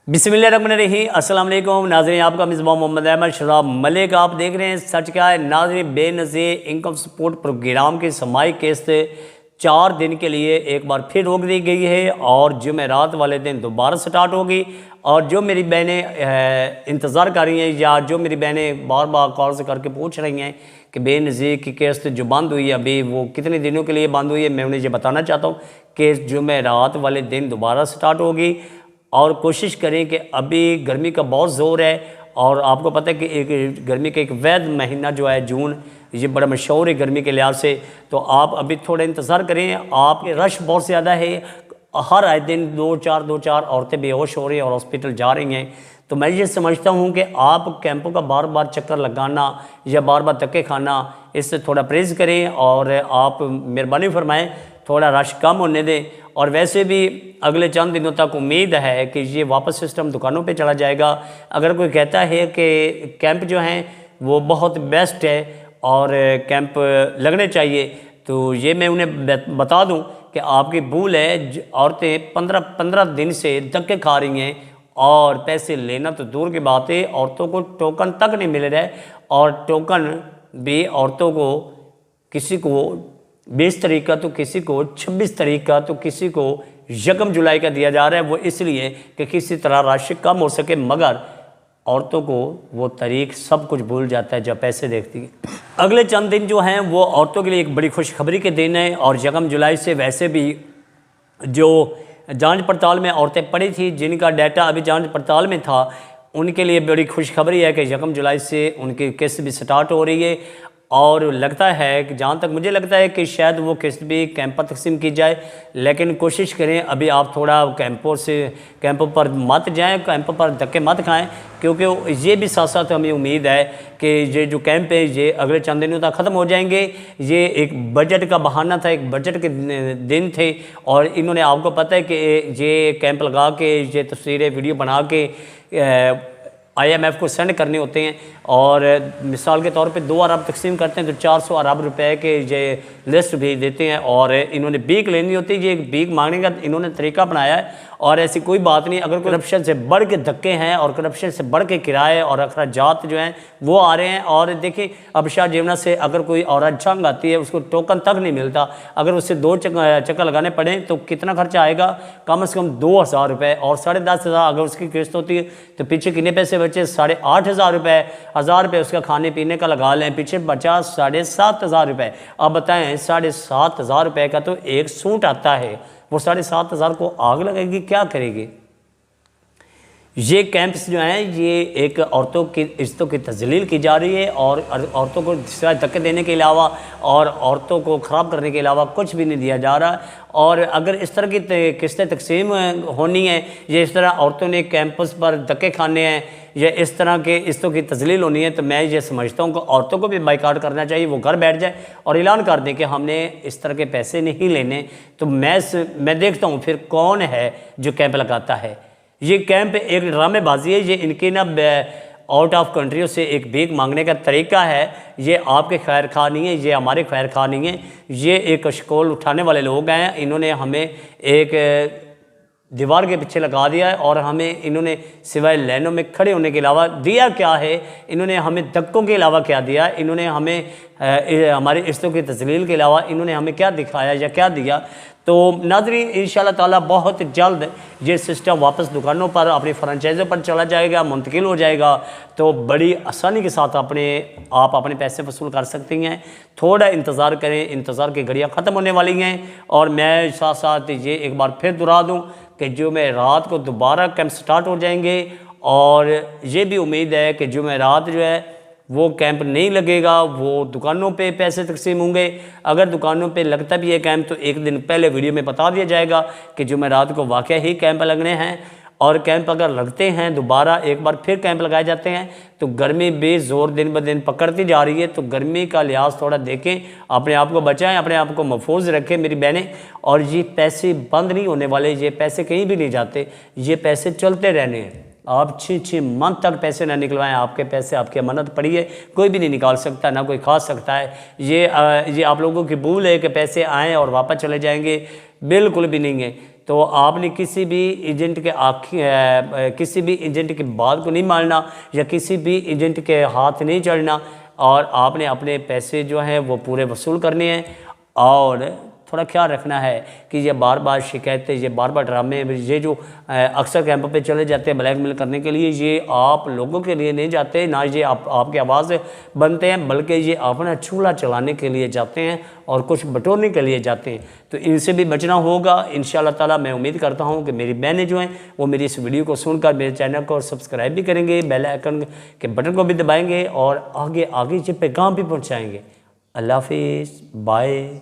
बिस्मिल्लाहिर्रहमानिर्रहीम अस्सलाम वालेकुम नाज़रीन, आपका मिज़बाह मोहम्मद अहमद शराब मलिक। आप देख रहे हैं सच क्या है नाज़रीन। बेनज़ीर इनकम सपोर्ट प्रोग्राम की समाई किस्त 4 दिन के लिए एक बार फिर रोक दी गई है और जुमेरात वाले दिन दोबारा स्टार्ट होगी। और जो मेरी बहनें इंतज़ार कर रही हैं या जो मेरी बहनें बार बार कॉल से करके पूछ रही हैं कि बेनज़ीर की किस्त जो बंद हुई है अभी वो कितने दिनों के लिए बंद हुई है, मैं उन्हें ये बताना चाहता हूँ कि जुमेरात वाले दिन दोबारा स्टार्ट होगी। और कोशिश करें कि अभी गर्मी का बहुत ज़ोर है और आपको पता है कि एक गर्मी का एक वैध महीना जो है जून, ये बड़ा मशहूर है गर्मी के लिहाज से। तो आप अभी थोड़ा इंतज़ार करें। आपके रश बहुत ज़्यादा है, हर आए दिन दो चार औरतें बेहोश हो रही हैं और हॉस्पिटल जा रही हैं। तो मैं ये समझता हूँ कि आप कैंपों का बार बार चक्कर लगाना या बार बार धक्के खाना, इससे थोड़ा परहेज़ करें और आप मेहरबानी फरमाएँ थोड़ा रश कम होने दें। और वैसे भी अगले चंद दिनों तक उम्मीद है कि ये वापस सिस्टम दुकानों पे चला जाएगा। अगर कोई कहता है कि कैंप जो हैं वो बहुत बेस्ट है और कैंप लगने चाहिए, तो ये मैं उन्हें बता दूं कि आपकी भूल है। औरतें 15 दिन से धक्के खा रही हैं और पैसे लेना तो दूर की बात है, औरतों को टोकन तक नहीं मिल रहा है। और टोकन भी औरतों को किसी को 20 तारीख का, तो किसी को 26 तारीख का, तो किसी को 1 जुलाई का दिया जा रहा है। वो इसलिए कि किसी तरह राशि कम हो सके, मगर औरतों को वो तारीख सब कुछ भूल जाता है जब पैसे देखती है। अगले चंद दिन जो हैं वो औरतों के लिए एक बड़ी खुशखबरी के दिन है। और 1 जुलाई से वैसे भी जो जांच पड़ताल में औरतें पड़ी थी, जिनका डाटा अभी जांच पड़ताल में था, उनके लिए बड़ी खुशखबरी है कि 1 जुलाई से उनकी किस्त भी स्टार्ट हो रही है। और लगता है कि जहाँ तक मुझे लगता है कि शायद वो किस्त भी कैंप पर तकसीम की जाए, लेकिन कोशिश करें अभी आप थोड़ा कैंपों पर मत जाएं, कैंपों पर धक्के मत खाएं, क्योंकि ये भी साथ साथ हमें उम्मीद है कि ये जो कैंप है ये अगले चंद दिनों तक ख़त्म हो जाएंगे। ये एक बजट का बहाना था, एक बजट के दिन थे और इन्होंने, आपको पता है कि ये कैंप लगा के, ये तस्वीरें वीडियो बना के IMF को सेंड करने होते हैं। और मिसाल के तौर पे 2 अरब तकसीम करते हैं तो 400 अरब रुपए के ये लिस्ट भेज देते हैं और इन्होंने भीख लेनी होती है। ये एक भीख मांगने का इन्होंने तरीका बनाया है और ऐसी कोई बात नहीं। अगर करप्शन से बढ़ के धक्के हैं और करप्शन से बढ़ के किराए और अखराजात जो हैं वो आ रहे हैं। और देखिए अब शाह जीवना से अगर कोई औरत जंग आती है उसको टोकन तक नहीं मिलता, अगर उससे 2 चक्कर लगाने पड़े तो कितना खर्चा आएगा, कम से कम 2000 रुपये। और 10,500 अगर उसकी किस्त होती है तो पीछे कितने पैसे बचे, 8,500 रुपये, 1000 रुपये उसका खाने पीने का लगा लें, पीछे बचा 7,500 रुपये। अब बताएं 7,500 रुपये का तो एक सूट आता है, वो 7,500 को आग लगेगी, क्या करेगी। ये कैंप्स जो हैं ये एक औरतों की इज्जतों की तजलील की जा रही है और औरतों को सिवाय धक्के देने के अलावा और औरतों को ख़राब करने के अलावा कुछ भी नहीं दिया जा रहा। और अगर इस तरह की किस्तें तकसीम होनी है, ये इस तरह औरतों ने कैंपस पर धक्के खाने हैं या इस तरह के इज्जतों की तजलील होनी है, तो मैं ये समझता हूँ कि औरतों को भी बाइकाट करना चाहिए। वो घर बैठ जाए और ऐलान कर दें कि हमने इस तरह के पैसे नहीं लेने। तो मैं देखता हूँ फिर कौन है जो कैंप लगाता है। ये कैंप एक ड्रामेबाजी है, ये इनके ना आउट ऑफ कंट्रियों से एक भीख मांगने का तरीका है। ये आपके खैर खा नहीं है, ये हमारे खैर खा नहीं है, ये एक शिकोल उठाने वाले लोग हैं। इन्होंने हमें एक दीवार के पीछे लगा दिया है और हमें इन्होंने सिवाय लाइनों में खड़े होने के अलावा दिया क्या है, इन्होंने हमें धक्कों के अलावा क्या दिया, इन्होंने हमें हमारी इज्जतों की तजलील के अलावा इन्होंने हमें क्या दिखाया या क्या दिया। तो नाज़रीन इंशाअल्लाह ताला बहुत जल्द ये सिस्टम वापस दुकानों पर, अपनी फ्रेंचाइज़ों पर चला जाएगा, मुंतकिल हो जाएगा। तो बड़ी आसानी के साथ आप अपने पैसे वसूल कर सकती हैं। थोड़ा इंतज़ार करें, इंतज़ार की घड़ियाँ ख़त्म होने वाली हैं। और मैं साथ साथ ये एक बार फिर दोहरा दूँ कि जुमेरात को दोबारा कैंप स्टार्ट हो जाएंगे और ये भी उम्मीद है कि जुमेरात जो है वो कैंप नहीं लगेगा, वो दुकानों पे पैसे तकसीम होंगे। अगर दुकानों पे लगता भी है कैंप तो एक दिन पहले वीडियो में बता दिया जाएगा कि जुमेरात को वाकई ही कैंप लगने हैं। और कैंप अगर लगते हैं, दोबारा एक बार फिर कैंप लगाए जाते हैं, तो गर्मी बेज़ोर दिन ब दिन पकड़ती जा रही है। तो गर्मी का लिहाज थोड़ा देखें, अपने आप को बचाएं, अपने आप को महफूज रखें मेरी बहनें। और ये पैसे बंद नहीं होने वाले, ये पैसे कहीं भी नहीं जाते, ये पैसे चलते रहने हैं। आप 6 मंथ तक पैसे ना निकलवाएं, आपके पैसे आपकी अमानत पड़ी है, कोई भी नहीं निकाल सकता, ना कोई खा सकता है। ये आप लोगों की भूल है कि पैसे आएँ और वापस चले जाएंगे, बिल्कुल भी नहीं है। तो आपने किसी भी एजेंट के किसी भी एजेंट की बात को नहीं मानना या किसी भी एजेंट के हाथ नहीं चढ़ना, और आपने अपने पैसे जो हैं वो पूरे वसूल करने हैं। और थोड़ा ख्याल रखना है कि ये बार बार शिकायतें, ये बार बार ड्रामे, ये जो अक्सर कैंप पे चले जाते हैं ब्लैकमेल करने के लिए, ये आप लोगों के लिए नहीं जाते, ना ये आपकी आवाज़ बनते हैं, बल्कि ये अपना चूल्हा चलाने के लिए जाते हैं और कुछ बटोरने के लिए जाते हैं। तो इनसे भी बचना होगा इंशाअल्लाह ताला। मैं उम्मीद करता हूँ कि मेरी बहनें जो हैं वो मेरी इस वीडियो को सुनकर मेरे चैनल को सब्सक्राइब भी करेंगे, बेल आइकन के बटन को भी दबाएँगे और आगे आगे ये पैगाम भी पहुँचाएँगे। अल्लाह हाफिज़, बाय।